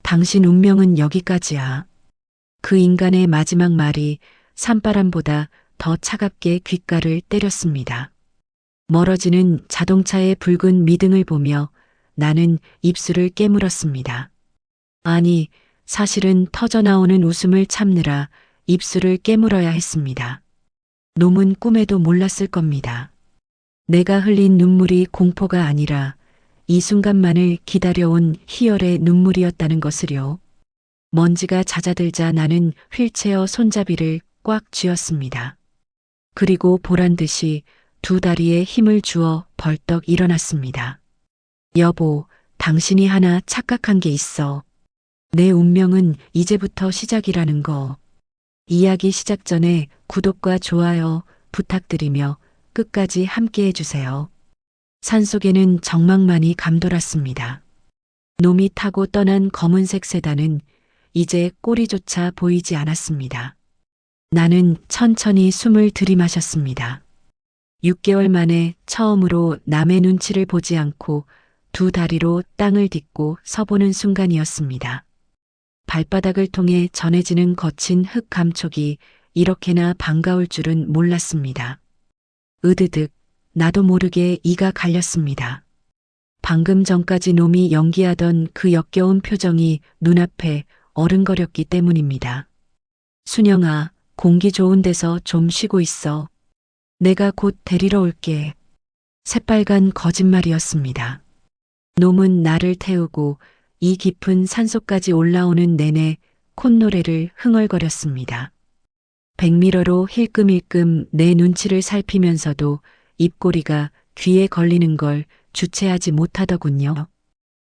당신 운명은 여기까지야. 그 인간의 마지막 말이 산바람보다 더 차갑게 귓가를 때렸습니다. 멀어지는 자동차의 붉은 미등을 보며 나는 입술을 깨물었습니다. 아니, 사실은 터져나오는 웃음을 참느라 입술을 깨물어야 했습니다. 놈은 꿈에도 몰랐을 겁니다. 내가 흘린 눈물이 공포가 아니라 이 순간만을 기다려온 희열의 눈물이었다는 것을요. 먼지가 잦아들자 나는 휠체어 손잡이를 꽉 쥐었습니다. 그리고 보란 듯이 두 다리에 힘을 주어 벌떡 일어났습니다. 여보, 당신이 하나 착각한 게 있어. 내 운명은 이제부터 시작이라는 거. 이야기 시작 전에 구독과 좋아요 부탁드리며 끝까지 함께 해주세요. 산속에는 정막만이 감돌았습니다. 놈이 타고 떠난 검은색 세단은 이제 꼬리조차 보이지 않았습니다. 나는 천천히 숨을 들이마셨습니다. 6개월 만에 처음으로 남의 눈치를 보지 않고 두 다리로 땅을 딛고 서보는 순간이었습니다. 발바닥을 통해 전해지는 거친 흙 감촉이 이렇게나 반가울 줄은 몰랐습니다. 으드득, 나도 모르게 이가 갈렸습니다. 방금 전까지 놈이 연기하던 그 역겨운 표정이 눈앞에 어른거렸기 때문입니다. 순영아, 공기 좋은 데서 좀 쉬고 있어. 내가 곧 데리러 올게. 새빨간 거짓말이었습니다. 놈은 나를 태우고 이 깊은 산속까지 올라오는 내내 콧노래를 흥얼거렸습니다. 백미러로 힐끔힐끔 내 눈치를 살피면서도 입꼬리가 귀에 걸리는 걸 주체하지 못하더군요.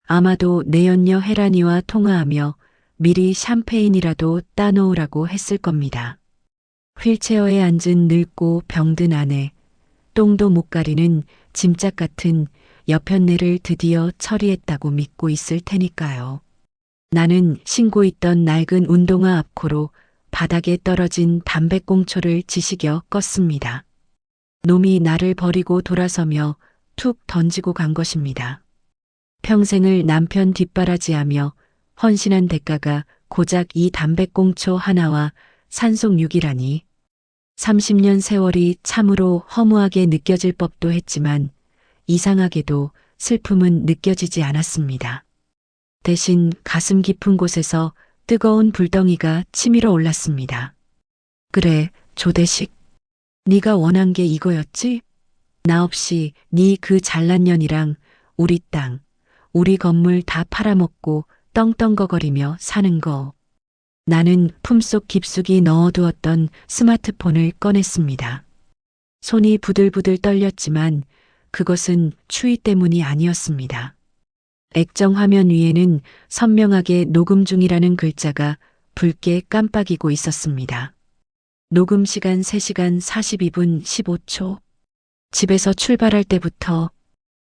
아마도 내연녀 혜란이와 통화하며 미리 샴페인이라도 따놓으라고 했을 겁니다. 휠체어에 앉은 늙고 병든 아내, 똥도 못 가리는 짐짝 같은 여편네를 드디어 처리했다고 믿고 있을 테니까요. 나는 신고 있던 낡은 운동화 앞코로 바닥에 떨어진 담배꽁초를 지시겨 껐습니다. 놈이 나를 버리고 돌아서며 툭 던지고 간 것입니다. 평생을 남편 뒷바라지하며 헌신한 대가가 고작 이 담배꽁초 하나와 산속육이라니. 30년 세월이 참으로 허무하게 느껴질 법도 했지만 이상하게도 슬픔은 느껴지지 않았습니다. 대신 가슴 깊은 곳에서 뜨거운 불덩이가 치밀어 올랐습니다. 그래, 조대식. 네가 원한 게 이거였지? 나 없이 네 그 잘난 년이랑 우리 땅, 우리 건물 다 팔아먹고 떵떵거리며 사는 거. 나는 품속 깊숙이 넣어두었던 스마트폰을 꺼냈습니다. 손이 부들부들 떨렸지만 그것은 추위 때문이 아니었습니다. 액정 화면 위에는 선명하게 녹음 중이라는 글자가 붉게 깜빡이고 있었습니다. 녹음 시간 3시간 42분 15초. 집에서 출발할 때부터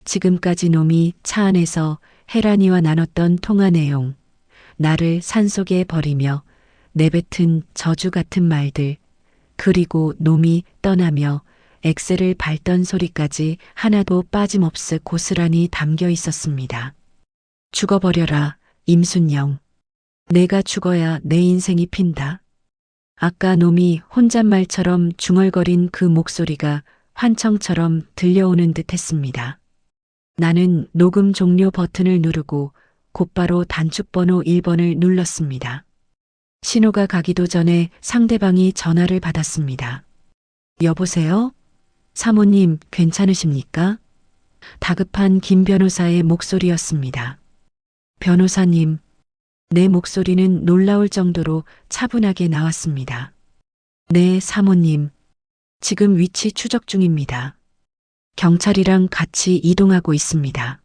지금까지 놈이 차 안에서 혜란이와 나눴던 통화 내용, 나를 산속에 버리며 내뱉은 저주 같은 말들, 그리고 놈이 떠나며 엑셀을 밟던 소리까지 하나도 빠짐없이 고스란히 담겨 있었습니다. 죽어버려라, 임순영. 내가 죽어야 내 인생이 핀다. 아까 놈이 혼잣말처럼 중얼거린 그 목소리가 환청처럼 들려오는 듯 했습니다. 나는 녹음 종료 버튼을 누르고 곧바로 단축번호 1번을 눌렀습니다. 신호가 가기도 전에 상대방이 전화를 받았습니다. 여보세요? 사모님, 괜찮으십니까? 다급한 김 변호사의 목소리였습니다. 변호사님, 내 목소리는 놀라울 정도로 차분하게 나왔습니다. 네, 사모님. 지금 위치 추적 중입니다. 경찰이랑 같이 이동하고 있습니다.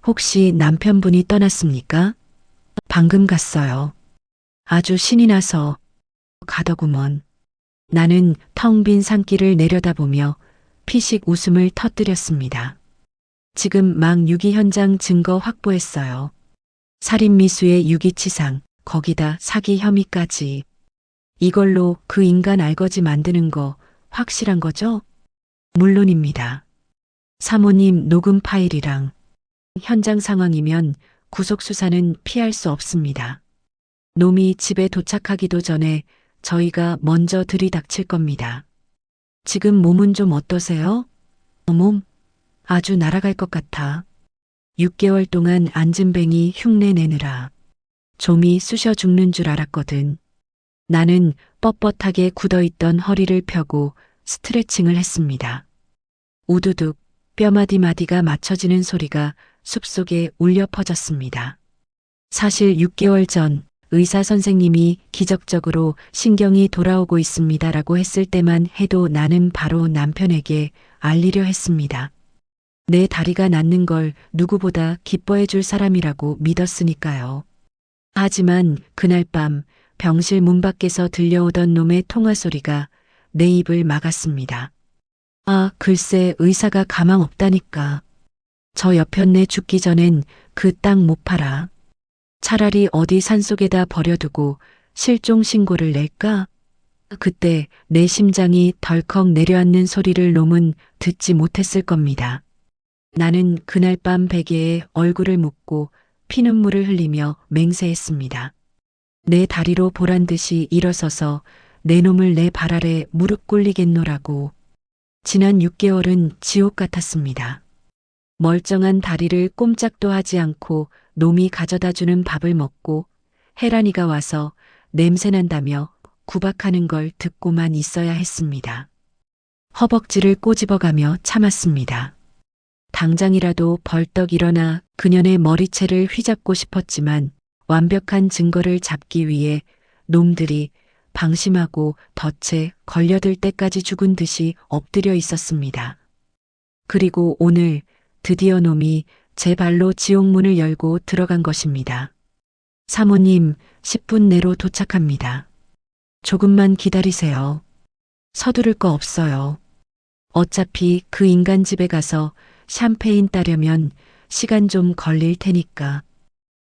혹시 남편분이 떠났습니까? 방금 갔어요. 아주 신이 나서 가더구먼. 나는 텅 빈 산길을 내려다보며 피식 웃음을 터뜨렸습니다. 지금 막 유기 현장 증거 확보했어요. 살인 미수의 유기치상, 거기다 사기 혐의까지. 이걸로 그 인간 알거지 만드는 거 확실한 거죠? 물론입니다. 사모님 녹음 파일이랑 현장 상황이면 구속수사는 피할 수 없습니다. 놈이 집에 도착하기도 전에 저희가 먼저 들이닥칠 겁니다. 지금 몸은 좀 어떠세요? 몸? 아주 날아갈 것 같아. 6개월 동안 앉은뱅이 흉내 내느라 좀이 쑤셔 죽는 줄 알았거든. 나는 뻣뻣하게 굳어있던 허리를 펴고 스트레칭을 했습니다. 우두둑 뼈마디마디가 맞춰지는 소리가 숲속에 울려 퍼졌습니다. 사실 6개월 전 의사 선생님이 기적적으로 신경이 돌아오고 있습니다라고 했을 때만 해도 나는 바로 남편에게 알리려 했습니다. 내 다리가 낫는 걸 누구보다 기뻐해 줄 사람이라고 믿었으니까요. 하지만 그날 밤 병실 문 밖에서 들려오던 놈의 통화 소리가 내 입을 막았습니다. 아, 글쎄 의사가 가망 없다니까. 저 여편네 죽기 전엔 그 땅 못 팔아. 차라리 어디 산속에다 버려두고 실종 신고를 낼까? 그때 내 심장이 덜컥 내려앉는 소리를 놈은 듣지 못했을 겁니다. 나는 그날 밤 베개에 얼굴을 묻고 피눈물을 흘리며 맹세했습니다. 내 다리로 보란 듯이 일어서서 내 놈을 내 발 아래 무릎 꿇리겠노라고. 지난 6개월은 지옥 같았습니다. 멀쩡한 다리를 꼼짝도 하지 않고 놈이 가져다 주는 밥을 먹고 혜란이가 와서 냄새난다며 구박하는 걸 듣고만 있어야 했습니다. 허벅지를 꼬집어가며 참았습니다. 당장이라도 벌떡 일어나 그년의 머리채를 휘잡고 싶었지만 완벽한 증거를 잡기 위해 놈들이 방심하고 덫에 걸려들 때까지 죽은 듯이 엎드려 있었습니다. 그리고 오늘 드디어 놈이 제 발로 지옥문을 열고 들어간 것입니다. 사모님, 10분 내로 도착합니다. 조금만 기다리세요. 서두를 거 없어요. 어차피 그 인간 집에 가서 샴페인 따려면 시간 좀 걸릴 테니까.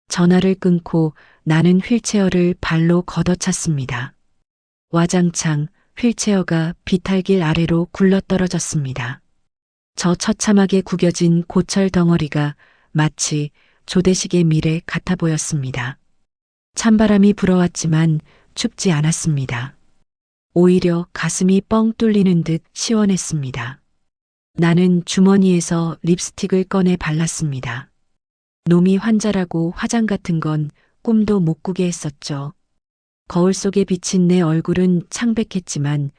전화를 끊고 나는 휠체어를 발로 걷어찼습니다. 와장창 휠체어가 비탈길 아래로 굴러떨어졌습니다. 저 처참하게 구겨진 고철 덩어리가 마치 조대식의 미래 같아 보였습니다. 찬바람이 불어왔지만 춥지 않았습니다. 오히려 가슴이 뻥 뚫리는 듯 시원했습니다. 나는 주머니에서 립스틱을 꺼내 발랐습니다. 놈이 환자라고 화장 같은 건 꿈도 못 꾸게 했었죠. 거울 속에 비친 내 얼굴은 창백했지만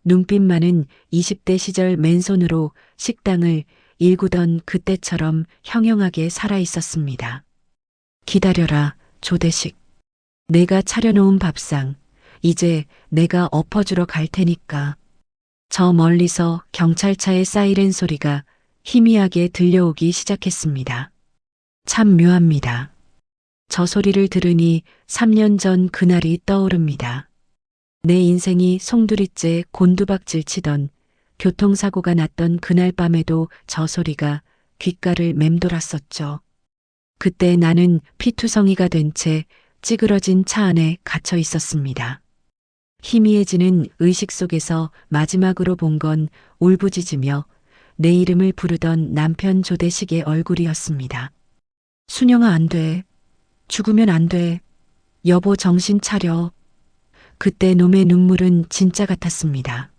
눈빛만은 20대 시절 맨손으로 식당을 일구던 그때처럼 형형하게 살아 있었습니다. 기다려라, 조대식. 내가 차려놓은 밥상, 이제 내가 엎어주러 갈 테니까. 저 멀리서 경찰차의 사이렌 소리가 희미하게 들려오기 시작했습니다. 참 묘합니다. 저 소리를 들으니 3년 전 그날이 떠오릅니다. 내 인생이 송두리째 곤두박질 치던 교통사고가 났던 그날 밤에도 저 소리가 귓가를 맴돌았었죠. 그때 나는 피투성이가 된 채 찌그러진 차 안에 갇혀 있었습니다. 희미해지는 의식 속에서 마지막으로 본 건 울부짖으며 내 이름을 부르던 남편 조대식의 얼굴이었습니다. 순영아, 안 돼. 죽으면 안 돼. 여보, 정신 차려. 그때 놈의 눈물은 진짜 같았습니다.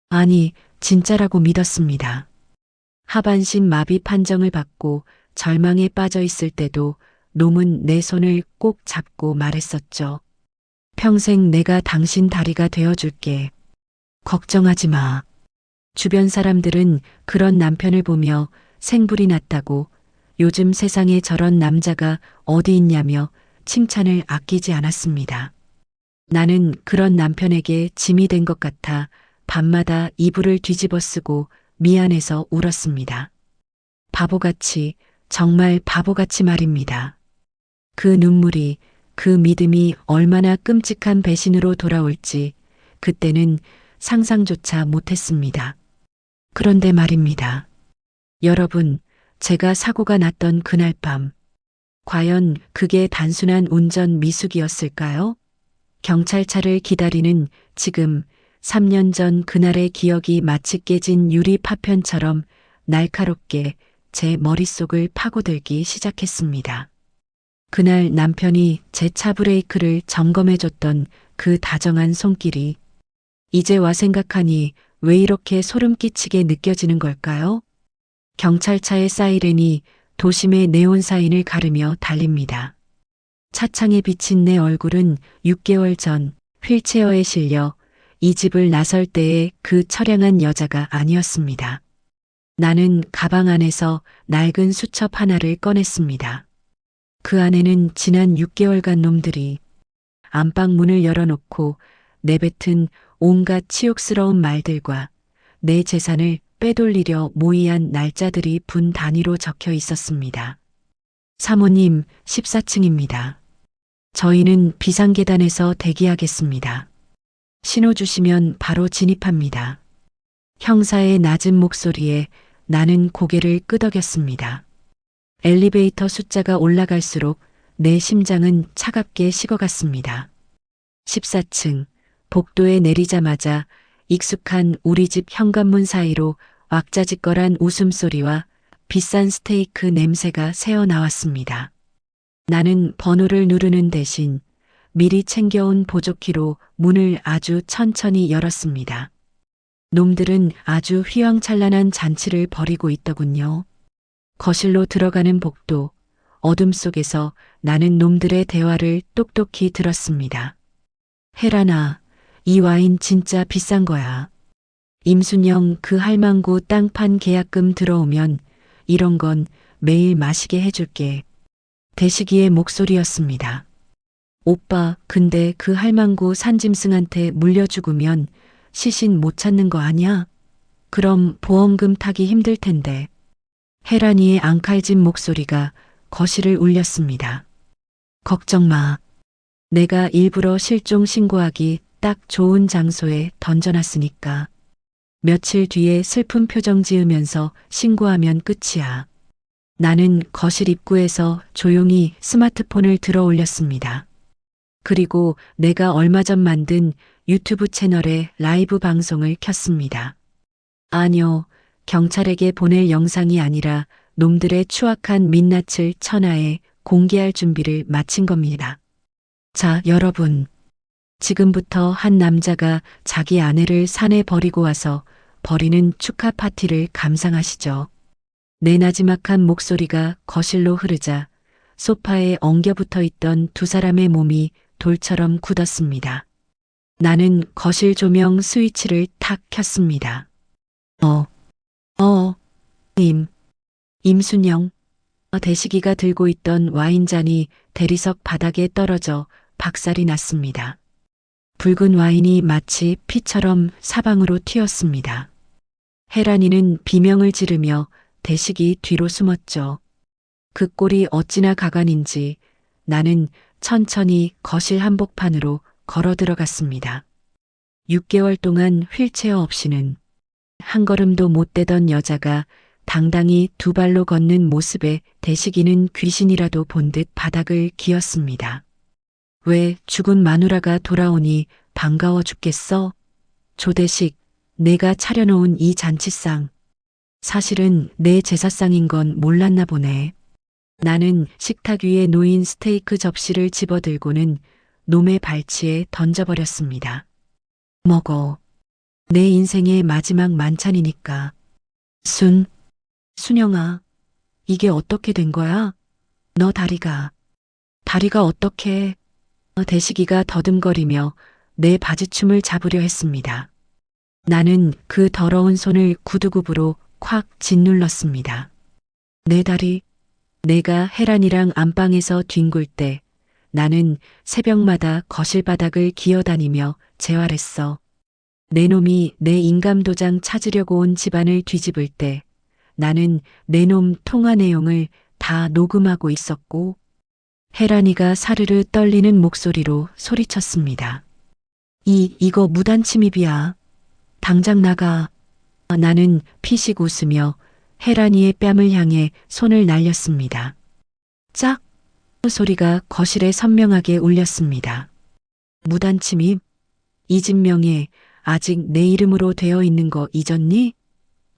아니, 진짜라고 믿었습니다. 하반신 마비 판정을 받고 절망에 빠져 있을 때도 놈은 내 손을 꼭 잡고 말했었죠. 평생 내가 당신 다리가 되어줄게. 걱정하지 마. 주변 사람들은 그런 남편을 보며 생불이 났다고, 요즘 세상에 저런 남자가 어디 있냐며 칭찬을 아끼지 않았습니다. 나는 그런 남편에게 짐이 된 것 같아 밤마다 이불을 뒤집어 쓰고 미안해서 울었습니다. 바보같이, 정말 바보같이 말입니다. 그 눈물이, 그 믿음이 얼마나 끔찍한 배신으로 돌아올지 그때는 상상조차 못했습니다. 그런데 말입니다. 여러분, 제가 사고가 났던 그날 밤, 과연 그게 단순한 운전 미숙이었을까요? 경찰차를 기다리는 지금 3년 전 그날의 기억이 마치 깨진 유리 파편처럼 날카롭게 제 머릿속을 파고들기 시작했습니다. 그날 남편이 제 차 브레이크를 점검해줬던 그 다정한 손길이 이제 와 생각하니 왜 이렇게 소름 끼치게 느껴지는 걸까요? 경찰차의 사이렌이 도심의 네온 사인을 가르며 달립니다. 차창에 비친 내 얼굴은 6개월 전 휠체어에 실려 이 집을 나설 때의 그 처량한 여자가 아니었습니다. 나는 가방 안에서 낡은 수첩 하나를 꺼냈습니다. 그 안에는 지난 6개월간 놈들이 안방 문을 열어놓고 내뱉은 온갖 치욕스러운 말들과 내 재산을 빼돌리려 모의한 날짜들이 분 단위로 적혀 있었습니다. 사모님 14층입니다. 저희는 비상계단에서 대기하겠습니다. 신호 주시면 바로 진입합니다. 형사의 낮은 목소리에 나는 고개를 끄덕였습니다. 엘리베이터 숫자가 올라갈수록 내 심장은 차갑게 식어갔습니다. 14층, 복도에 내리자마자 익숙한 우리 집 현관문 사이로 왁자지껄한 웃음소리와 비싼 스테이크 냄새가 새어나왔습니다. 나는 번호를 누르는 대신 미리 챙겨온 보조키로 문을 아주 천천히 열었습니다. 놈들은 아주 휘황찬란한 잔치를 벌이고 있더군요. 거실로 들어가는 복도, 어둠 속에서 나는 놈들의 대화를 똑똑히 들었습니다. 혜란아, 이 와인 진짜 비싼 거야. 임순영 그 할망구 땅판 계약금 들어오면 이런 건 매일 마시게 해줄게. 대식이의 목소리였습니다. 오빠, 근데 그 할망구 산짐승한테 물려 죽으면 시신 못 찾는 거 아냐? 그럼 보험금 타기 힘들 텐데. 혜란이의 앙칼진 목소리가 거실을 울렸습니다. 걱정 마. 내가 일부러 실종 신고하기 딱 좋은 장소에 던져놨으니까. 며칠 뒤에 슬픈 표정 지으면서 신고하면 끝이야. 나는 거실 입구에서 조용히 스마트폰을 들어 올렸습니다. 그리고 내가 얼마 전 만든 유튜브 채널에 라이브 방송을 켰습니다. 아니요, 경찰에게 보낼 영상이 아니라 놈들의 추악한 민낯을 천하에 공개할 준비를 마친 겁니다. 자, 여러분. 지금부터 한 남자가 자기 아내를 산에 버리고 와서 벌이는 축하 파티를 감상하시죠. 내 나지막한 목소리가 거실로 흐르자 소파에 엉겨붙어 있던 두 사람의 몸이 돌처럼 굳었습니다. 나는 거실 조명 스위치를 탁 켰습니다. 임순영. 대식이가 들고 있던 와인잔이 대리석 바닥에 떨어져 박살이 났습니다. 붉은 와인이 마치 피처럼 사방으로 튀었습니다. 혜란이는 비명을 지르며 대식이 뒤로 숨었죠. 그 꼴이 어찌나 가관인지 나는 천천히 거실 한복판으로 걸어 들어갔습니다. 6개월 동안 휠체어 없이는 한 걸음도 못 떼던 여자가 당당히 두 발로 걷는 모습에 대식이는 귀신이라도 본 듯 바닥을 기었습니다. 왜 죽은 마누라가 돌아오니 반가워 죽겠어? 조대식, 내가 차려놓은 이 잔치상. 사실은 내 제사상인 건 몰랐나 보네. 나는 식탁 위에 놓인 스테이크 접시를 집어들고는 놈의 발치에 던져버렸습니다. 먹어. 내 인생의 마지막 만찬이니까. 순영아, 이게 어떻게 된 거야? 너 다리가 어떻게? 대식이가 더듬거리며 내 바지춤을 잡으려 했습니다. 나는 그 더러운 손을 구두굽으로 콱 짓눌렀습니다. 내 다리, 내가 혜란이랑 안방에서 뒹굴 때 나는 새벽마다 거실 바닥을 기어다니며 재활했어. 내 놈이 내 인감도장 찾으려고 온 집안을 뒤집을 때 나는 내 놈 통화 내용을 다 녹음하고 있었고 혜란이가 사르르 떨리는 목소리로 소리쳤습니다. 이거 무단 침입이야. 당장 나가. 나는 피식 웃으며 혜란이의 뺨을 향해 손을 날렸습니다. 짝! 소리가 거실에 선명하게 울렸습니다. 무단 침입? 이 집 명예 아직 내 이름으로 되어 있는 거 잊었니?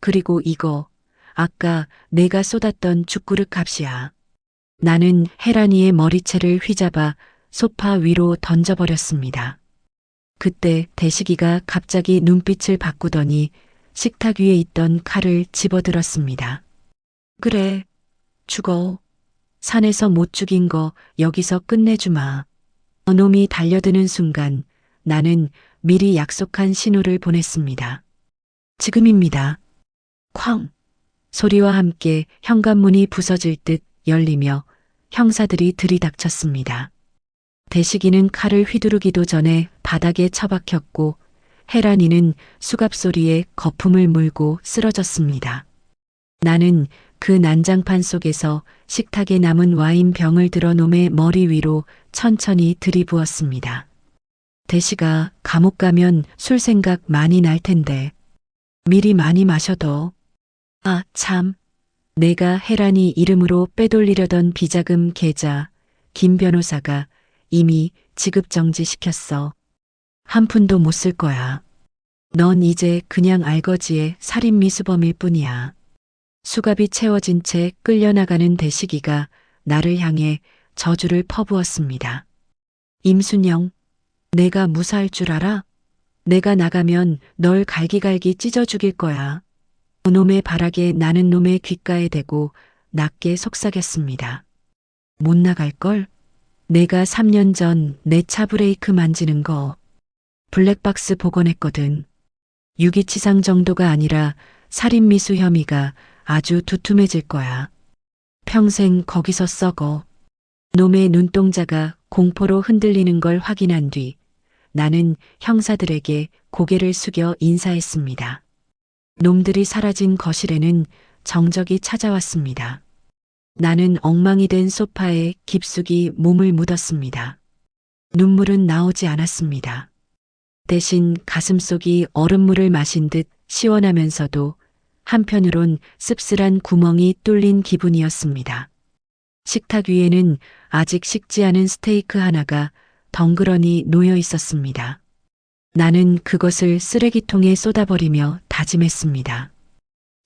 그리고 이거 아까 내가 쏟았던 죽그릇 값이야. 나는 혜란이의 머리채를 휘잡아 소파 위로 던져버렸습니다. 그때 대식이가 갑자기 눈빛을 바꾸더니 식탁 위에 있던 칼을 집어들었습니다. 그래, 죽어. 산에서 못 죽인 거 여기서 끝내주마. 놈이 달려드는 순간 나는 미리 약속한 신호를 보냈습니다. 지금입니다. 쾅! 소리와 함께 현관문이 부서질 듯 열리며 형사들이 들이닥쳤습니다. 대식이는 칼을 휘두르기도 전에 바닥에 처박혔고 혜란이는 수갑 소리에 거품을 물고 쓰러졌습니다. 나는 그 난장판 속에서 식탁에 남은 와인 병을 들어 놈의 머리 위로 천천히 들이부었습니다. 대식아, 감옥 가면 술 생각 많이 날 텐데 미리 많이 마셔둬. 아, 참. 내가 혜란이 이름으로 빼돌리려던 비자금 계좌 김 변호사가 이미 지급정지시켰어. 한 푼도 못 쓸 거야. 넌 이제 그냥 알거지의 살인미수범일 뿐이야. 수갑이 채워진 채 끌려나가는 대식이가 나를 향해 저주를 퍼부었습니다. 임순영, 내가 무사할 줄 알아? 내가 나가면 널 갈기갈기 찢어 죽일 거야. 놈의 발악에 나는 놈의 귓가에 대고 낮게 속삭였습니다. 못 나갈걸? 내가 3년 전 내 차 브레이크 만지는 거 블랙박스 복원했거든. 유기치상 정도가 아니라 살인미수 혐의가 아주 두툼해질 거야. 평생 거기서 썩어. 놈의 눈동자가 공포로 흔들리는 걸 확인한 뒤 나는 형사들에게 고개를 숙여 인사했습니다. 놈들이 사라진 거실에는 정적이 찾아왔습니다. 나는 엉망이 된 소파에 깊숙이 몸을 묻었습니다. 눈물은 나오지 않았습니다. 대신 가슴속이 얼음물을 마신 듯 시원하면서도 한편으론 씁쓸한 구멍이 뚫린 기분이었습니다. 식탁 위에는 아직 식지 않은 스테이크 하나가 덩그러니 놓여 있었습니다. 나는 그것을 쓰레기통에 쏟아버리며 다짐했습니다.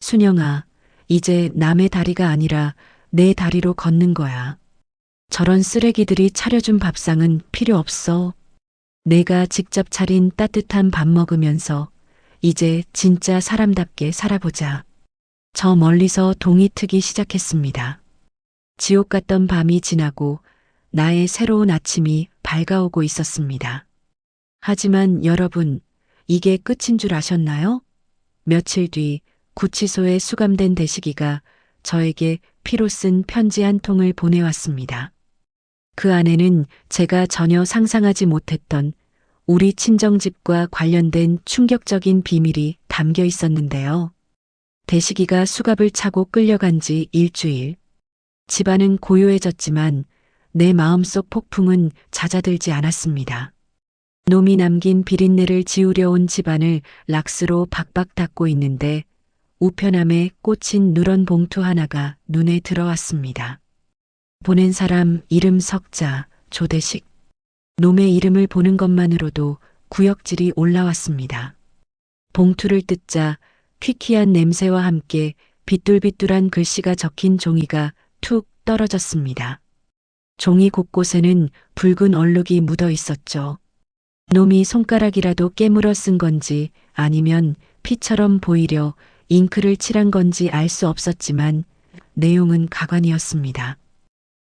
순영아, 이제 남의 다리가 아니라 내 다리로 걷는 거야. 저런 쓰레기들이 차려준 밥상은 필요 없어. 내가 직접 차린 따뜻한 밥 먹으면서 이제 진짜 사람답게 살아보자. 저 멀리서 동이 트기 시작했습니다. 지옥 같던 밤이 지나고 나의 새로운 아침이 밝아오고 있었습니다. 하지만 여러분, 이게 끝인 줄 아셨나요? 며칠 뒤 구치소에 수감된 대식이가 저에게 피로 쓴 편지 한 통을 보내왔습니다. 그 안에는 제가 전혀 상상하지 못했던 우리 친정집과 관련된 충격적인 비밀이 담겨 있었는데요. 대식이가 수갑을 차고 끌려간 지 일주일. 집안은 고요해졌지만 내 마음속 폭풍은 잦아들지 않았습니다. 놈이 남긴 비린내를 지우려 온 집안을 락스로 박박 닦고 있는데 우편함에 꽂힌 누런 봉투 하나가 눈에 들어왔습니다. 보낸 사람 이름 석자, 조대식. 놈의 이름을 보는 것만으로도 구역질이 올라왔습니다. 봉투를 뜯자 퀴퀴한 냄새와 함께 비뚤비뚤한 글씨가 적힌 종이가 툭 떨어졌습니다. 종이 곳곳에는 붉은 얼룩이 묻어 있었죠. 놈이 손가락이라도 깨물어 쓴 건지 아니면 피처럼 보이려 잉크를 칠한 건지 알 수 없었지만 내용은 가관이었습니다.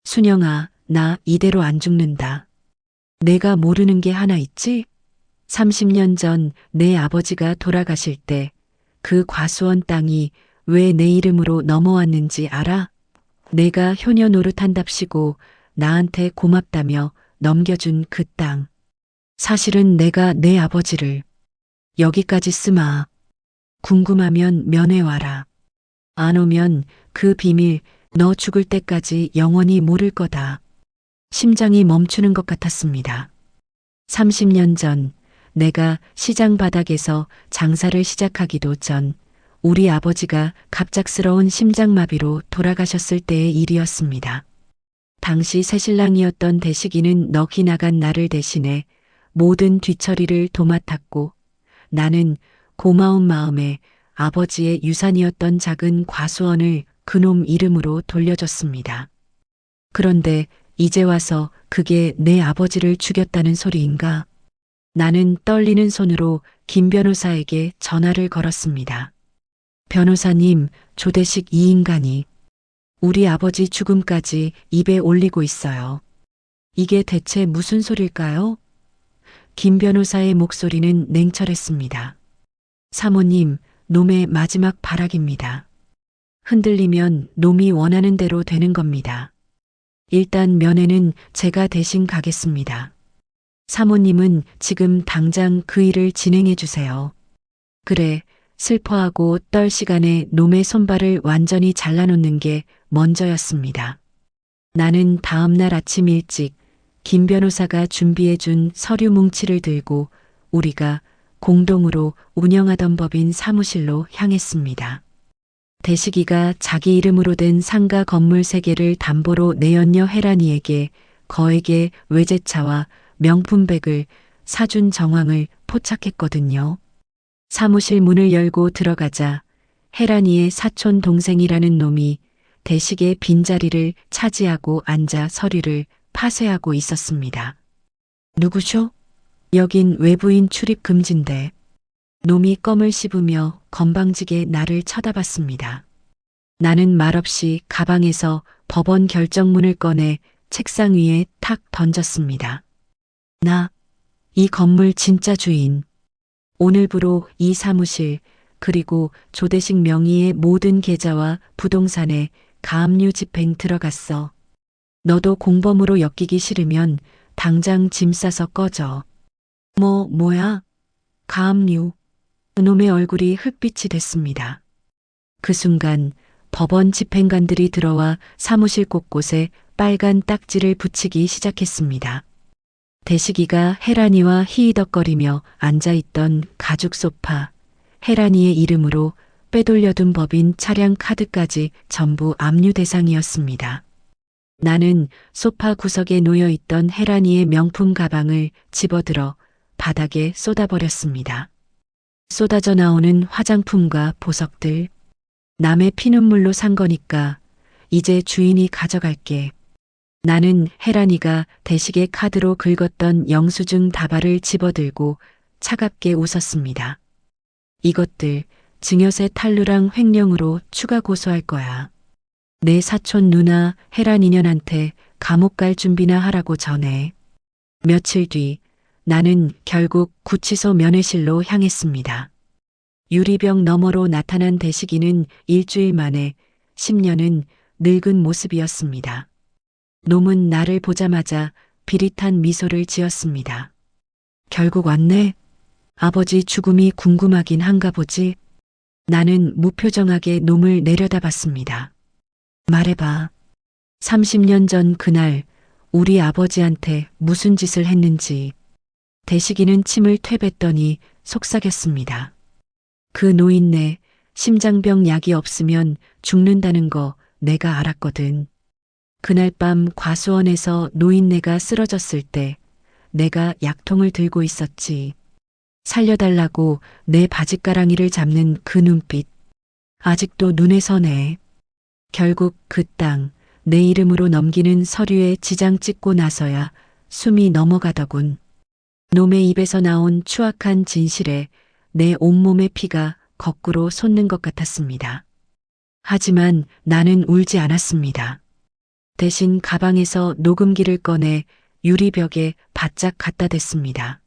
순영아, 나 이대로 안 죽는다. 내가 모르는 게 하나 있지? 30년 전 내 아버지가 돌아가실 때 그 과수원 땅이 왜 내 이름으로 넘어왔는지 알아? 내가 효녀 노릇한답시고 나한테 고맙다며 넘겨준 그 땅. 사실은 내가 내 아버지를 여기까지 쓰마. 궁금하면 면회와라. 안 오면 그 비밀 너 죽을 때까지 영원히 모를 거다. 심장이 멈추는 것 같았습니다. 30년 전 내가 시장 바닥에서 장사를 시작하기도 전 우리 아버지가 갑작스러운 심장마비로 돌아가셨을 때의 일이었습니다. 당시 새신랑이었던 대식이는 넋이 나간 나를 대신해 모든 뒤처리를 도맡았고 나는 고마운 마음에 아버지의 유산이었던 작은 과수원을 그놈 이름으로 돌려줬습니다. 그런데 이제 와서 그게 내 아버지를 죽였다는 소리인가? 나는 떨리는 손으로 김 변호사에게 전화를 걸었습니다. 변호사님, 조대식 이 인간이 우리 아버지 죽음까지 입에 올리고 있어요. 이게 대체 무슨 소릴까요? 김 변호사의 목소리는 냉철했습니다. 사모님, 놈의 마지막 발악입니다. 흔들리면 놈이 원하는 대로 되는 겁니다. 일단 면회는 제가 대신 가겠습니다. 사모님은 지금 당장 그 일을 진행해 주세요. 그래, 슬퍼하고 떨 시간에 놈의 손발을 완전히 잘라놓는 게 먼저였습니다. 나는 다음 날 아침 일찍 김 변호사가 준비해 준 서류 뭉치를 들고 우리가 공동으로 운영하던 법인 사무실로 향했습니다. 대식이가 자기 이름으로 된 상가 건물 3개를 담보로 내연녀 혜란이에게 거액의 외제차와 명품백을 사준 정황을 포착했거든요. 사무실 문을 열고 들어가자 혜란이의 사촌 동생이라는 놈이 대식의 빈자리를 차지하고 앉아 서류를 파쇄하고 있었습니다. 누구쇼? 여긴 외부인 출입 금지인데. 놈이 껌을 씹으며 건방지게 나를 쳐다봤습니다. 나는 말없이 가방에서 법원 결정문을 꺼내 책상 위에 탁 던졌습니다. 나, 이 건물 진짜 주인. 오늘부로 이 사무실 그리고 조대식 명의의 모든 계좌와 부동산에 가압류 집행 들어갔어. 너도 공범으로 엮이기 싫으면 당장 짐 싸서 꺼져. 뭐야? 가압류. 그놈의 얼굴이 흑빛이 됐습니다. 그 순간 법원 집행관들이 들어와 사무실 곳곳에 빨간 딱지를 붙이기 시작했습니다. 대식이가 혜란이와 히히덕거리며 앉아있던 가죽 소파, 혜란이의 이름으로 빼돌려둔 법인 차량 카드까지 전부 압류 대상이었습니다. 나는 소파 구석에 놓여있던 혜란이의 명품 가방을 집어들어 바닥에 쏟아버렸습니다. 쏟아져 나오는 화장품과 보석들. 남의 피눈물로 산 거니까 이제 주인이 가져갈게. 나는 혜란이가 대식의 카드로 긁었던 영수증 다발을 집어들고 차갑게 웃었습니다. 이것들 증여세 탄루랑 횡령으로 추가 고소할 거야. 내 사촌 누나 혜란이년한테 감옥 갈 준비나 하라고 전해. 며칠 뒤 나는 결국 구치소 면회실로 향했습니다. 유리병 너머로 나타난 대식이는 일주일 만에 10년은 늙은 모습이었습니다. 놈은 나를 보자마자 비릿한 미소를 지었습니다. 결국 왔네. 아버지 죽음이 궁금하긴 한가 보지. 나는 무표정하게 놈을 내려다봤습니다. 말해봐. 30년 전 그날 우리 아버지한테 무슨 짓을 했는지. 대식이는 침을 퇴뱉더니 속삭였습니다. 그 노인네 심장병 약이 없으면 죽는다는 거 내가 알았거든. 그날 밤 과수원에서 노인네가 쓰러졌을 때 내가 약통을 들고 있었지. 살려달라고 내 바짓가랑이를 잡는 그 눈빛. 아직도 눈에 선해. 결국 그 땅 내 이름으로 넘기는 서류에 지장 찍고 나서야 숨이 넘어가더군. 놈의 입에서 나온 추악한 진실에 내 온몸의 피가 거꾸로 솟는 것 같았습니다. 하지만 나는 울지 않았습니다. 대신 가방에서 녹음기를 꺼내 유리벽에 바짝 갖다 댔습니다.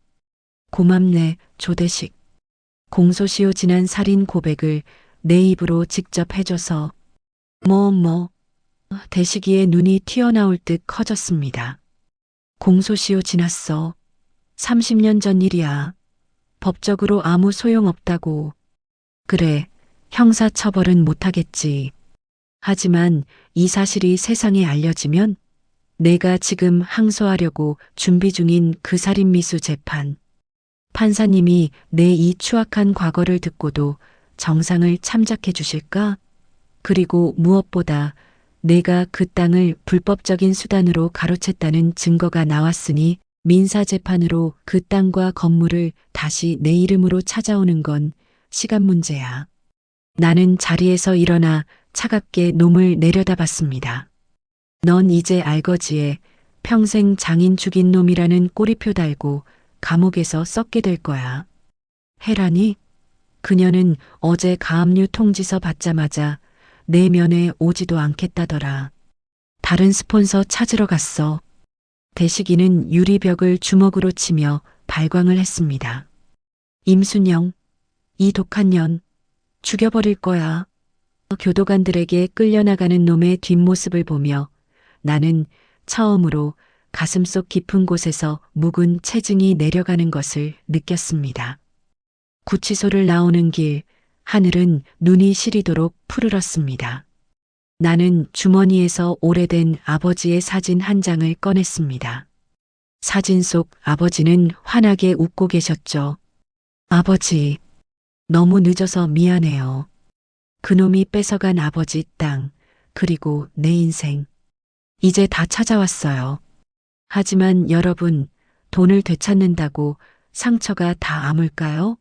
고맙네, 조대식. 공소시효 지난 살인 고백을 내 입으로 직접 해줘서. 대식이의 눈이 튀어나올 듯 커졌습니다. 공소시효 지났어. 30년 전 일이야. 법적으로 아무 소용없다고. 그래, 형사처벌은 못하겠지. 하지만 이 사실이 세상에 알려지면 내가 지금 항소하려고 준비 중인 그 살인미수 재판. 판사님이 내 이 추악한 과거를 듣고도 정상을 참작해 주실까? 그리고 무엇보다 내가 그 땅을 불법적인 수단으로 가로챘다는 증거가 나왔으니 민사재판으로 그 땅과 건물을 다시 내 이름으로 찾아오는 건 시간 문제야. 나는 자리에서 일어나 차갑게 놈을 내려다봤습니다. 넌 이제 알거지에 평생 장인 죽인 놈이라는 꼬리표 달고 감옥에서 썩게 될 거야. 혜란이? 그녀는 어제 가압류 통지서 받자마자 내 면회 오지도 않겠다더라. 다른 스폰서 찾으러 갔어. 대식이는 유리벽을 주먹으로 치며 발광을 했습니다. 임순영, 이 독한 년, 죽여버릴 거야. 교도관들에게 끌려나가는 놈의 뒷모습을 보며 나는 처음으로 가슴속 깊은 곳에서 묵은 체증이 내려가는 것을 느꼈습니다. 구치소를 나오는 길, 하늘은 눈이 시리도록 푸르렀습니다. 나는 주머니에서 오래된 아버지의 사진 한 장을 꺼냈습니다. 사진 속 아버지는 환하게 웃고 계셨죠. 아버지, 너무 늦어서 미안해요. 그놈이 뺏어간 아버지 땅, 그리고 내 인생. 이제 다 찾아왔어요. 하지만 여러분, 돈을 되찾는다고 상처가 다 아물까요?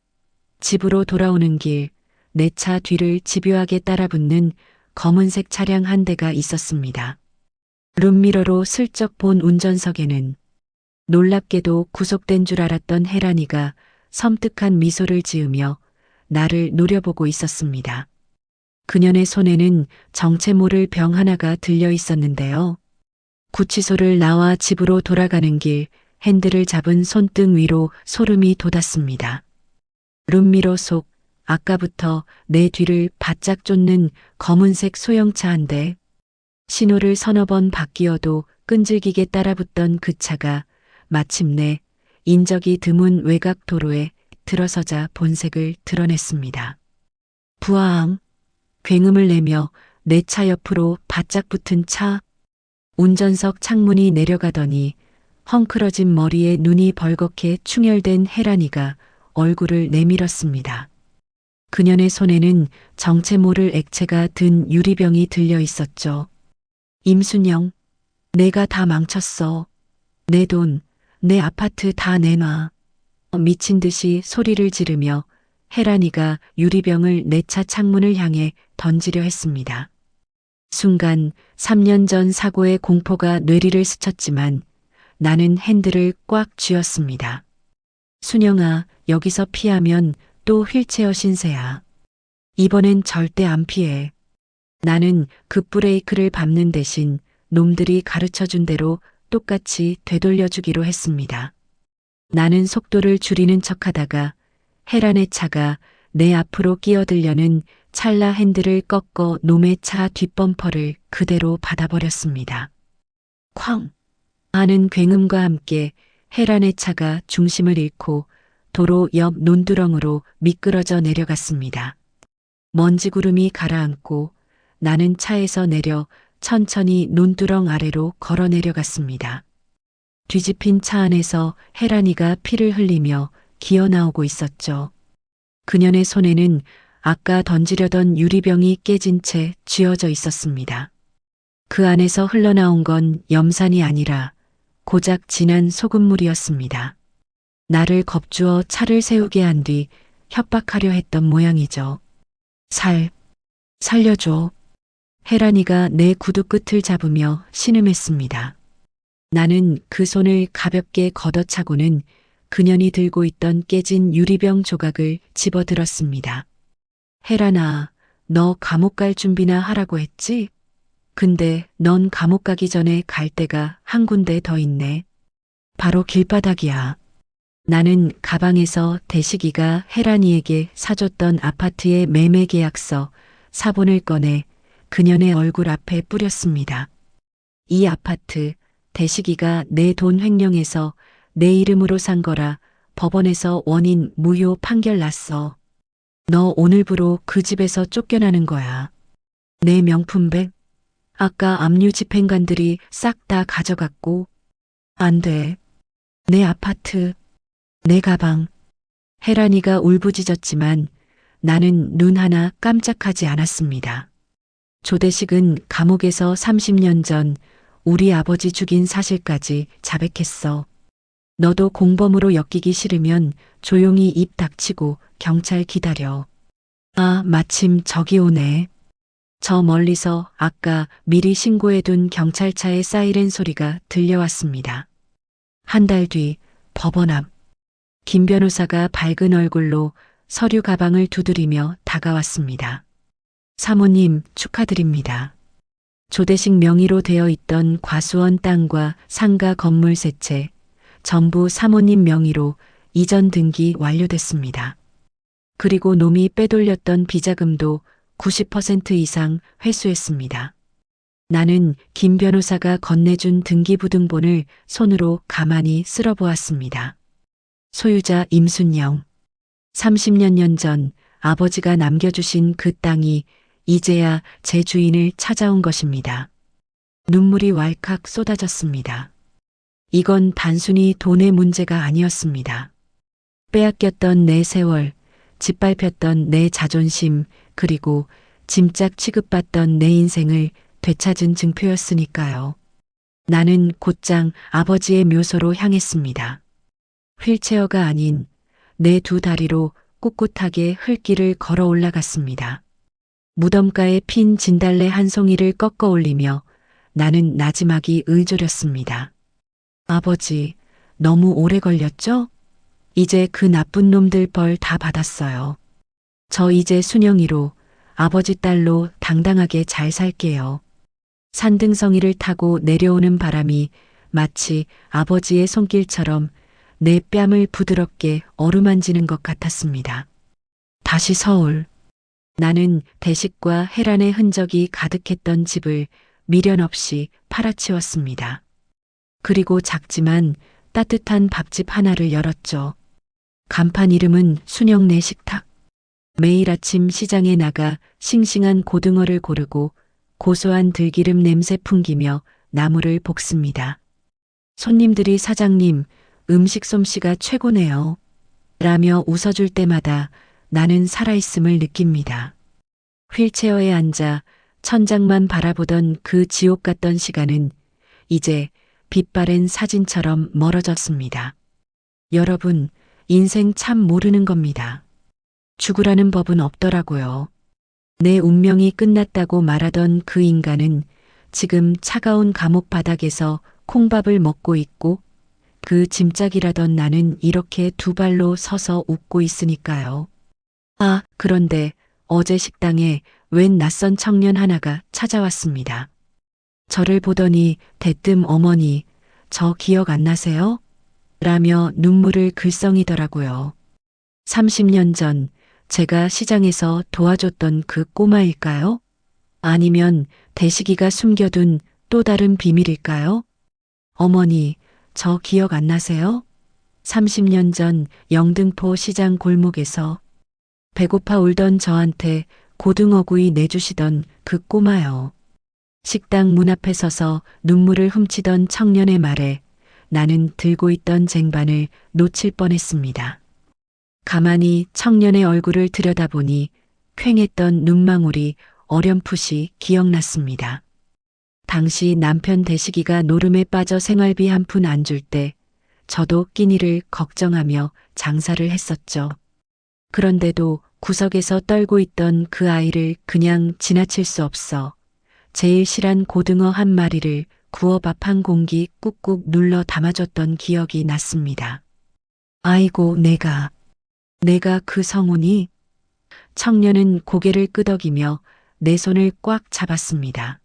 집으로 돌아오는 길, 내 차 뒤를 집요하게 따라붙는 검은색 차량 한 대가 있었습니다. 룸미러로 슬쩍 본 운전석에는 놀랍게도 구속된 줄 알았던 혜란이가 섬뜩한 미소를 지으며 나를 노려보고 있었습니다. 그녀의 손에는 정체 모를 병 하나가 들려 있었는데요. 구치소를 나와 집으로 돌아가는 길 핸들을 잡은 손등 위로 소름이 돋았습니다. 룸미러 속 아까부터 내 뒤를 바짝 쫓는 검은색 소형차 한 대. 신호를 서너 번 바뀌어도 끈질기게 따라붙던 그 차가 마침내 인적이 드문 외곽 도로에 들어서자 본색을 드러냈습니다. 부하항, 굉음을 내며 내 차 옆으로 바짝 붙은 차. 운전석 창문이 내려가더니 헝클어진 머리에 눈이 벌겋게 충혈된 혜란이가 얼굴을 내밀었습니다. 그녀의 손에는 정체 모를 액체가 든 유리병이 들려 있었죠. 임순영, 내가 다 망쳤어. 내 돈, 내 아파트 다 내놔. 미친 듯이 소리를 지르며 혜란이가 유리병을 내 차 창문을 향해 던지려 했습니다. 순간 3년 전 사고의 공포가 뇌리를 스쳤지만 나는 핸들을 꽉 쥐었습니다. 순영아, 여기서 피하면 또 휠체어 신세야. 이번엔 절대 안 피해. 나는 급브레이크를 밟는 대신 놈들이 가르쳐준 대로 똑같이 되돌려주기로 했습니다. 나는 속도를 줄이는 척하다가 혜란의 차가 내 앞으로 끼어들려는 찰나 핸들을 꺾어 놈의 차 뒷범퍼를 그대로 받아버렸습니다. 쾅! 하는 굉음과 함께 혜란의 차가 중심을 잃고 도로 옆 논두렁으로 미끄러져 내려갔습니다. 먼지구름이 가라앉고 나는 차에서 내려 천천히 논두렁 아래로 걸어 내려갔습니다. 뒤집힌 차 안에서 혜란이가 피를 흘리며 기어 나오고 있었죠. 그녀의 손에는 아까 던지려던 유리병이 깨진 채 쥐어져 있었습니다. 그 안에서 흘러나온 건 염산이 아니라 고작 진한 소금물이었습니다. 나를 겁주어 차를 세우게 한 뒤 협박하려 했던 모양이죠. 살려줘. 혜란이가 내 구두 끝을 잡으며 신음했습니다. 나는 그 손을 가볍게 걷어차고는 그년이 들고 있던 깨진 유리병 조각을 집어들었습니다. 혜란아, 너 감옥 갈 준비나 하라고 했지? 근데 넌 감옥 가기 전에 갈 데가 한 군데 더 있네. 바로 길바닥이야. 나는 가방에서 대식이가 혜란이에게 사줬던 아파트의 매매 계약서 사본을 꺼내 그녀의 얼굴 앞에 뿌렸습니다. 이 아파트 대식이가 내 돈 횡령해서 내 이름으로 산 거라 법원에서 원인 무효 판결 났어. 너 오늘부로 그 집에서 쫓겨나는 거야. 내 명품백, 아까 압류 집행관들이 싹 다 가져갔고, 안 돼. 내 아파트, 내 가방. 혜란이가 울부짖었지만 나는 눈 하나 깜짝하지 않았습니다. 조대식은 감옥에서 30년 전 우리 아버지 죽인 사실까지 자백했어. 너도 공범으로 엮이기 싫으면 조용히 입 닥치고 경찰 기다려. 아, 마침 저기 오네. 저 멀리서 아까 미리 신고해둔 경찰차의 사이렌 소리가 들려왔습니다. 한 달 뒤 법원 앞 김 변호사가 밝은 얼굴로 서류 가방을 두드리며 다가왔습니다. 사모님 축하드립니다. 조대식 명의로 되어 있던 과수원 땅과 상가 건물 세 채 전부 사모님 명의로 이전 등기 완료됐습니다. 그리고 놈이 빼돌렸던 비자금도 90% 이상 회수했습니다. 나는 김 변호사가 건네준 등기부등본을 손으로 가만히 쓸어보았습니다. 소유자 임순영. 30년 전 아버지가 남겨주신 그 땅이 이제야 제 주인을 찾아온 것입니다. 눈물이 왈칵 쏟아졌습니다. 이건 단순히 돈의 문제가 아니었습니다. 빼앗겼던 내 세월, 짓밟혔던 내 자존심, 그리고 짐짝 취급받던 내 인생을 되찾은 증표였으니까요. 나는 곧장 아버지의 묘소로 향했습니다. 휠체어가 아닌 내 두 다리로 꿋꿋하게 흙길을 걸어 올라갔습니다. 무덤가에 핀 진달래 한 송이를 꺾어 올리며 나는 나지막이 을조렸습니다. 아버지, 너무 오래 걸렸죠? 이제 그 나쁜 놈들 벌 다 받았어요. 저 이제 순영이로 아버지 딸로 당당하게 잘 살게요. 산등성이를 타고 내려오는 바람이 마치 아버지의 손길처럼 내 뺨을 부드럽게 어루만지는 것 같았습니다. 다시 서울. 나는 대식과 해란의 흔적이 가득했던 집을 미련 없이 팔아치웠습니다. 그리고 작지만 따뜻한 밥집 하나를 열었죠. 간판 이름은 순영네 식탁. 매일 아침 시장에 나가 싱싱한 고등어를 고르고 고소한 들기름 냄새 풍기며 나물을 볶습니다. 손님들이 사장님, 음식 솜씨가 최고네요. 라며 웃어줄 때마다 나는 살아있음을 느낍니다. 휠체어에 앉아 천장만 바라보던 그 지옥 같던 시간은 이제 빛바랜 사진처럼 멀어졌습니다. 여러분, 인생 참 모르는 겁니다. 죽으라는 법은 없더라고요. 내 운명이 끝났다고 말하던 그 인간은 지금 차가운 감옥 바닥에서 콩밥을 먹고 있고 그 짐짝이라던 나는 이렇게 두 발로 서서 웃고 있으니까요. 아, 그런데 어제 식당에 웬 낯선 청년 하나가 찾아왔습니다. 저를 보더니 대뜸 어머니, 저 기억 안 나세요? 라며 눈물을 글썽이더라고요. 30년 전 제가 시장에서 도와줬던 그 꼬마일까요? 아니면 대식이가 숨겨둔 또 다른 비밀일까요? 어머니, 저 기억 안 나세요? 30년 전 영등포 시장 골목에서 배고파 울던 저한테 고등어구이 내주시던 그 꼬마요. 식당 문 앞에 서서 눈물을 훔치던 청년의 말에 나는 들고 있던 쟁반을 놓칠 뻔했습니다. 가만히 청년의 얼굴을 들여다보니 퀭했던 눈망울이 어렴풋이 기억났습니다. 당시 남편 대식이가 노름에 빠져 생활비 한 푼 안 줄 때 저도 끼니를 걱정하며 장사를 했었죠. 그런데도 구석에서 떨고 있던 그 아이를 그냥 지나칠 수 없어 제일 실한 고등어 한 마리를 구워 밥 한 공기 꾹꾹 눌러 담아줬던 기억이 났습니다. 아이고, 내가 그 성훈이? 청년은 고개를 끄덕이며 내 손을 꽉 잡았습니다.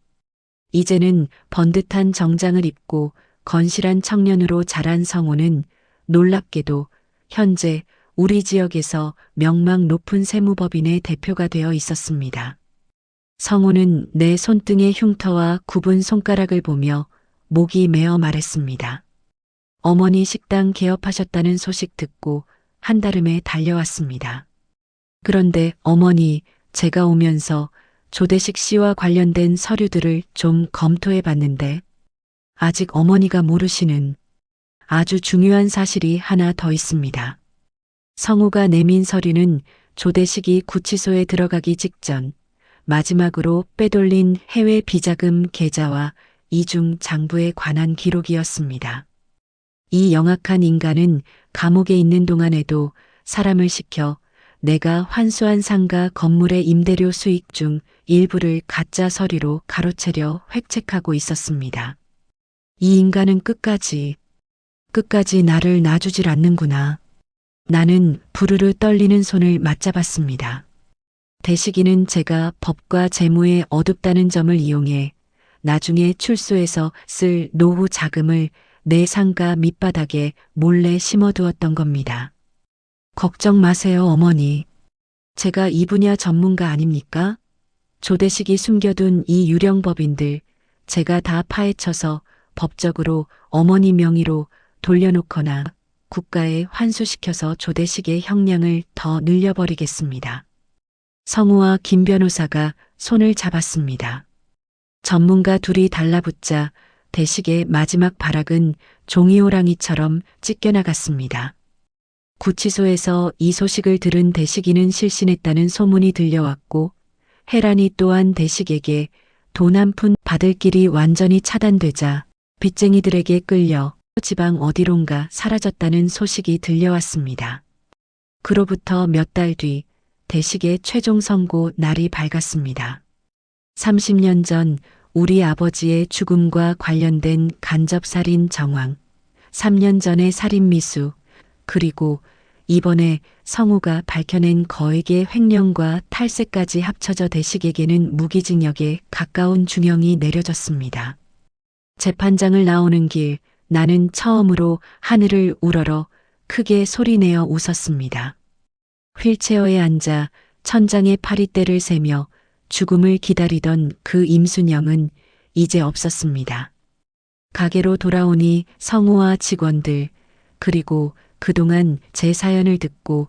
이제는 번듯한 정장을 입고 건실한 청년으로 자란 성훈은 놀랍게도 현재 우리 지역에서 명망 높은 세무법인의 대표가 되어 있었습니다. 성훈은 내 손등의 흉터와 굽은 손가락을 보며 목이 메어 말했습니다. 어머니 식당 개업하셨다는 소식 듣고 한달음에 달려왔습니다. 그런데 어머니, 제가 오면서 조대식 씨와 관련된 서류들을 좀 검토해 봤는데 아직 어머니가 모르시는 아주 중요한 사실이 하나 더 있습니다. 성우가 내민 서류는 조대식이 구치소에 들어가기 직전 마지막으로 빼돌린 해외 비자금 계좌와 이중 장부에 관한 기록이었습니다. 이 영악한 인간은 감옥에 있는 동안에도 사람을 시켜 내가 환수한 상가 건물의 임대료 수익 중 일부를 가짜 서류로 가로채려 획책하고 있었습니다. 이 인간은 끝까지 나를 놔주질 않는구나. 나는 부르르 떨리는 손을 맞잡았습니다. 대식이는 제가 법과 재무에 어둡다는 점을 이용해 나중에 출소해서 쓸 노후 자금을 내 상가 밑바닥에 몰래 심어두었던 겁니다. 걱정 마세요, 어머니. 제가 이 분야 전문가 아닙니까? 조대식이 숨겨둔 이 유령법인들 제가 다 파헤쳐서 법적으로 어머니 명의로 돌려놓거나 국가에 환수시켜서 조대식의 형량을 더 늘려버리겠습니다. 성우와 김 변호사가 손을 잡았습니다. 전문가 둘이 달라붙자 대식의 마지막 발악은 종이호랑이처럼 찢겨나갔습니다. 구치소에서 이 소식을 들은 대식이는 실신했다는 소문이 들려왔고 혜란이 또한 대식에게 돈 한 푼 받을 길이 완전히 차단되자 빚쟁이들에게 끌려 지방 어디론가 사라졌다는 소식이 들려왔습니다. 그로부터 몇 달 뒤 대식의 최종 선고 날이 밝았습니다. 30년 전 우리 아버지의 죽음과 관련된 간접살인 정황, 3년 전의 살인미수, 그리고 이번에 성우가 밝혀낸 거액의 횡령과 탈세까지 합쳐져 대식에게는 무기징역에 가까운 중형이 내려졌습니다. 재판장을 나오는 길 나는 처음으로 하늘을 우러러 크게 소리내어 웃었습니다. 휠체어에 앉아 천장에 파리떼를 세며 죽음을 기다리던 그 임순영은 이제 없었습니다. 가게로 돌아오니 성우와 직원들 그리고 그동안 제 사연을 듣고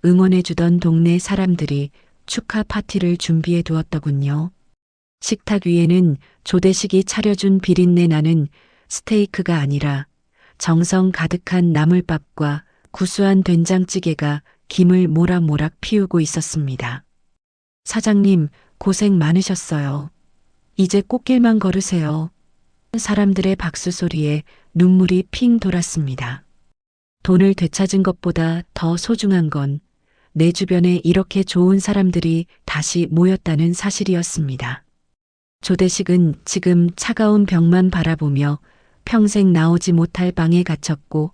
응원해주던 동네 사람들이 축하 파티를 준비해 두었더군요. 식탁 위에는 조대식이 차려준 비린내 나는 스테이크가 아니라 정성 가득한 나물밥과 구수한 된장찌개가 김을 모락모락 피우고 있었습니다. 사장님, 고생 많으셨어요. 이제 꽃길만 걸으세요. 사람들의 박수 소리에 눈물이 핑 돌았습니다. 돈을 되찾은 것보다 더 소중한 건 내 주변에 이렇게 좋은 사람들이 다시 모였다는 사실이었습니다. 조대식은 지금 차가운 벽만 바라보며 평생 나오지 못할 방에 갇혔고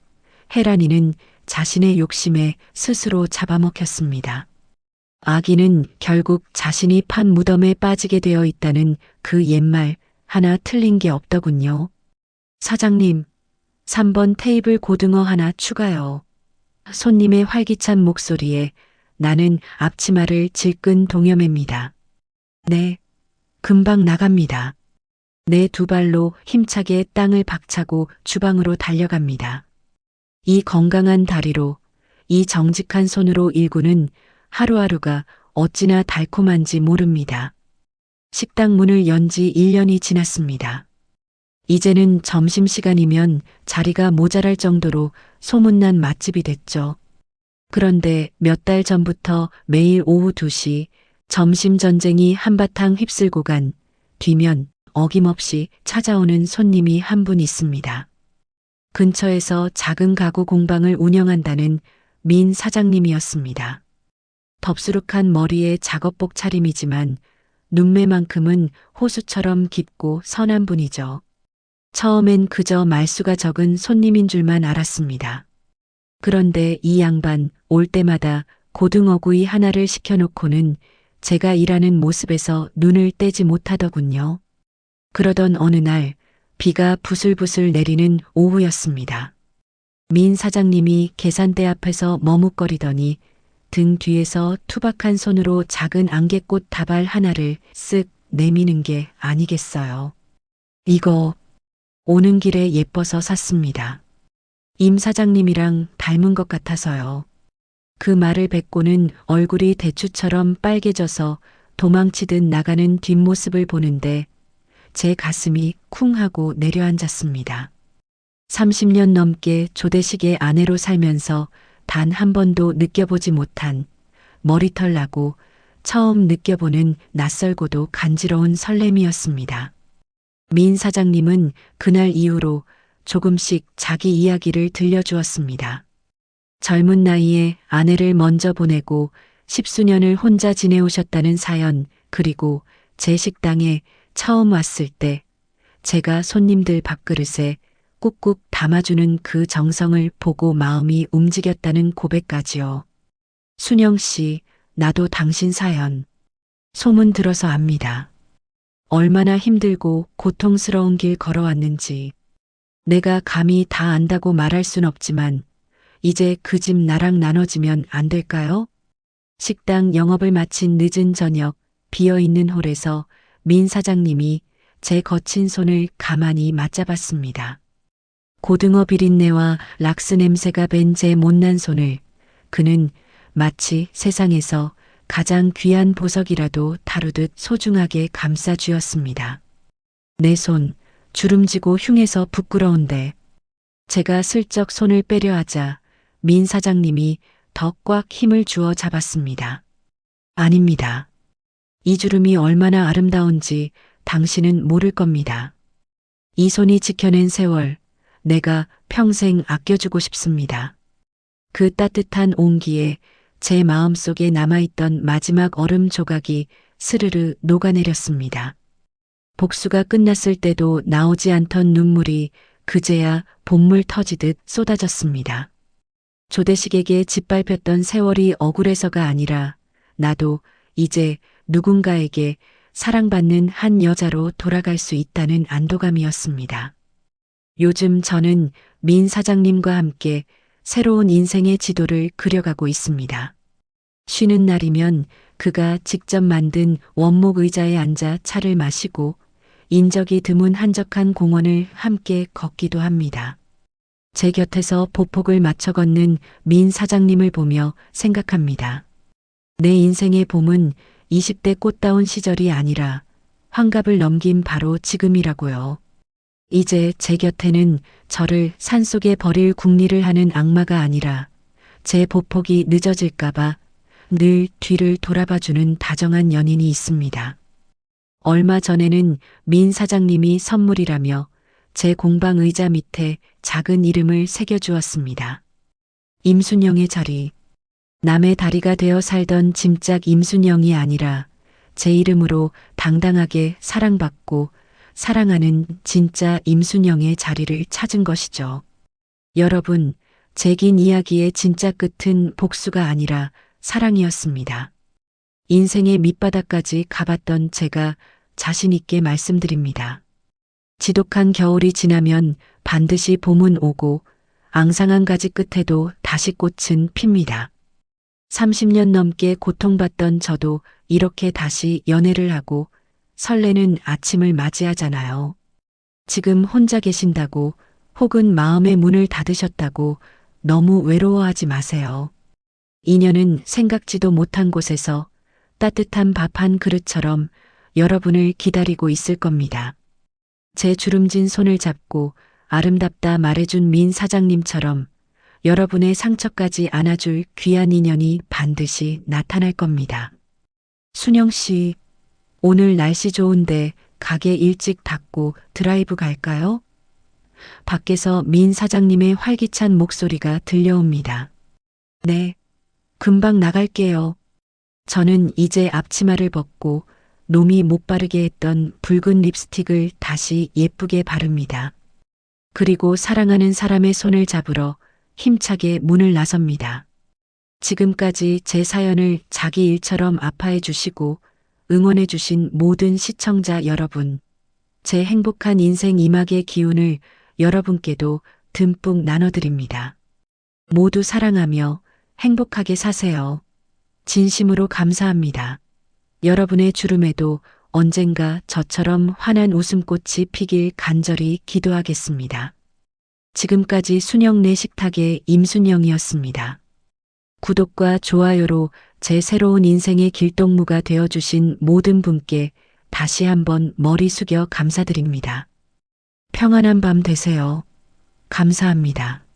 혜란이는 자신의 욕심에 스스로 잡아먹혔습니다. 아기는 결국 자신이 판 무덤에 빠지게 되어 있다는 그 옛말 하나 틀린 게 없더군요. 사장님, 3번 테이블 고등어 하나 추가요. 손님의 활기찬 목소리에 나는 앞치마를 질끈 동여맵니다. 네, 금방 나갑니다. 내 두 발로 힘차게 땅을 박차고 주방으로 달려갑니다. 이 건강한 다리로, 이 정직한 손으로 일구는 하루하루가 어찌나 달콤한지 모릅니다. 식당 문을 연 지 1년이 지났습니다. 이제는 점심시간이면 자리가 모자랄 정도로 소문난 맛집이 됐죠. 그런데 몇 달 전부터 매일 오후 2시 점심 전쟁이 한바탕 휩쓸고 간 뒤면 어김없이 찾아오는 손님이 한 분 있습니다. 근처에서 작은 가구 공방을 운영한다는 민 사장님이었습니다. 덥수룩한 머리에 작업복 차림이지만 눈매만큼은 호수처럼 깊고 선한 분이죠. 처음엔 그저 말수가 적은 손님인 줄만 알았습니다. 그런데 이 양반 올 때마다 고등어구이 하나를 시켜놓고는 제가 일하는 모습에서 눈을 떼지 못하더군요. 그러던 어느 날 비가 부슬부슬 내리는 오후였습니다. 민 사장님이 계산대 앞에서 머뭇거리더니 등 뒤에서 투박한 손으로 작은 안개꽃 다발 하나를 쓱 내미는 게 아니겠어요. 이거 오는 길에 예뻐서 샀습니다. 임 사장님이랑 닮은 것 같아서요. 그 말을 뱉고는 얼굴이 대추처럼 빨개져서 도망치듯 나가는 뒷모습을 보는데 제 가슴이 쿵 하고 내려앉았습니다. 30년 넘게 조대식의 아내로 살면서 단 한 번도 느껴보지 못한 머리털 나고 처음 느껴보는 낯설고도 간지러운 설렘이었습니다. 민 사장님은 그날 이후로 조금씩 자기 이야기를 들려주었습니다. 젊은 나이에 아내를 먼저 보내고 10수년을 혼자 지내오셨다는 사연, 그리고 제 식당에 처음 왔을 때 제가 손님들 밥그릇에 꾹꾹 담아주는 그 정성을 보고 마음이 움직였다는 고백까지요. 순영 씨, 나도 당신 사연 소문 들어서 압니다. 얼마나 힘들고 고통스러운 길 걸어왔는지. 내가 감히 다 안다고 말할 순 없지만 이제 그 집 나랑 나눠지면 안 될까요? 식당 영업을 마친 늦은 저녁, 비어있는 홀에서 민 사장님이 제 거친 손을 가만히 맞잡았습니다. 고등어 비린내와 락스 냄새가 밴 제 못난 손을 그는 마치 세상에서 가장 귀한 보석이라도 다루듯 소중하게 감싸 쥐었습니다. 내 손, 주름지고 흉해서 부끄러운데 제가 슬쩍 손을 빼려 하자 민 사장님이 더 꽉 힘을 주어 잡았습니다. 아닙니다. 이 주름이 얼마나 아름다운지 당신은 모를 겁니다. 이 손이 지켜낸 세월, 내가 평생 아껴주고 싶습니다. 그 따뜻한 온기에 제 마음속에 남아있던 마지막 얼음 조각이 스르르 녹아내렸습니다. 복수가 끝났을 때도 나오지 않던 눈물이 그제야 본물 터지듯 쏟아졌습니다. 조대식에게 짓밟혔던 세월이 억울해서가 아니라 나도 이제 누군가에게 사랑받는 한 여자로 돌아갈 수 있다는 안도감이었습니다. 요즘 저는 민 사장님과 함께 새로운 인생의 지도를 그려가고 있습니다. 쉬는 날이면 그가 직접 만든 원목 의자에 앉아 차를 마시고 인적이 드문 한적한 공원을 함께 걷기도 합니다. 제 곁에서 보폭을 맞춰 걷는 민 사장님을 보며 생각합니다. 내 인생의 봄은 20대 꽃다운 시절이 아니라 환갑을 넘긴 바로 지금이라고요. 이제 제 곁에는 저를 산속에 버릴 궁리를 하는 악마가 아니라 제 보폭이 늦어질까봐 늘 뒤를 돌아봐주는 다정한 연인이 있습니다. 얼마 전에는 민 사장님이 선물이라며 제 공방 의자 밑에 작은 이름을 새겨주었습니다. 임순영의 자리. 남의 다리가 되어 살던 짐짝 임순영이 아니라 제 이름으로 당당하게 사랑받고 사랑하는 진짜 임순영의 자리를 찾은 것이죠. 여러분, 제 긴 이야기의 진짜 끝은 복수가 아니라 사랑이었습니다. 인생의 밑바닥까지 가봤던 제가 자신 있게 말씀드립니다. 지독한 겨울이 지나면 반드시 봄은 오고 앙상한 가지 끝에도 다시 꽃은 핍니다. 30년 넘게 고통받던 저도 이렇게 다시 연애를 하고 설레는 아침을 맞이하잖아요. 지금 혼자 계신다고 혹은 마음의 문을 닫으셨다고 너무 외로워하지 마세요. 인연은 생각지도 못한 곳에서 따뜻한 밥 한 그릇처럼 여러분을 기다리고 있을 겁니다. 제 주름진 손을 잡고 아름답다 말해준 민 사장님처럼 여러분의 상처까지 안아줄 귀한 인연이 반드시 나타날 겁니다. 순영 씨, 오늘 날씨 좋은데 가게 일찍 닫고 드라이브 갈까요? 밖에서 민 사장님의 활기찬 목소리가 들려옵니다. 네, 금방 나갈게요. 저는 이제 앞치마를 벗고 놈이 못 바르게 했던 붉은 립스틱을 다시 예쁘게 바릅니다. 그리고 사랑하는 사람의 손을 잡으러 힘차게 문을 나섭니다. 지금까지 제 사연을 자기 일처럼 아파해 주시고 응원해 주신 모든 시청자 여러분, 제 행복한 인생 이막의 기운을 여러분께도 듬뿍 나눠드립니다. 모두 사랑하며 행복하게 사세요. 진심으로 감사합니다. 여러분의 주름에도 언젠가 저처럼 환한 웃음꽃이 피길 간절히 기도하겠습니다. 지금까지 순영네 식탁의 임순영이었습니다. 구독과 좋아요로 제 새로운 인생의 길동무가 되어주신 모든 분께 다시 한번 머리 숙여 감사드립니다. 평안한 밤 되세요. 감사합니다.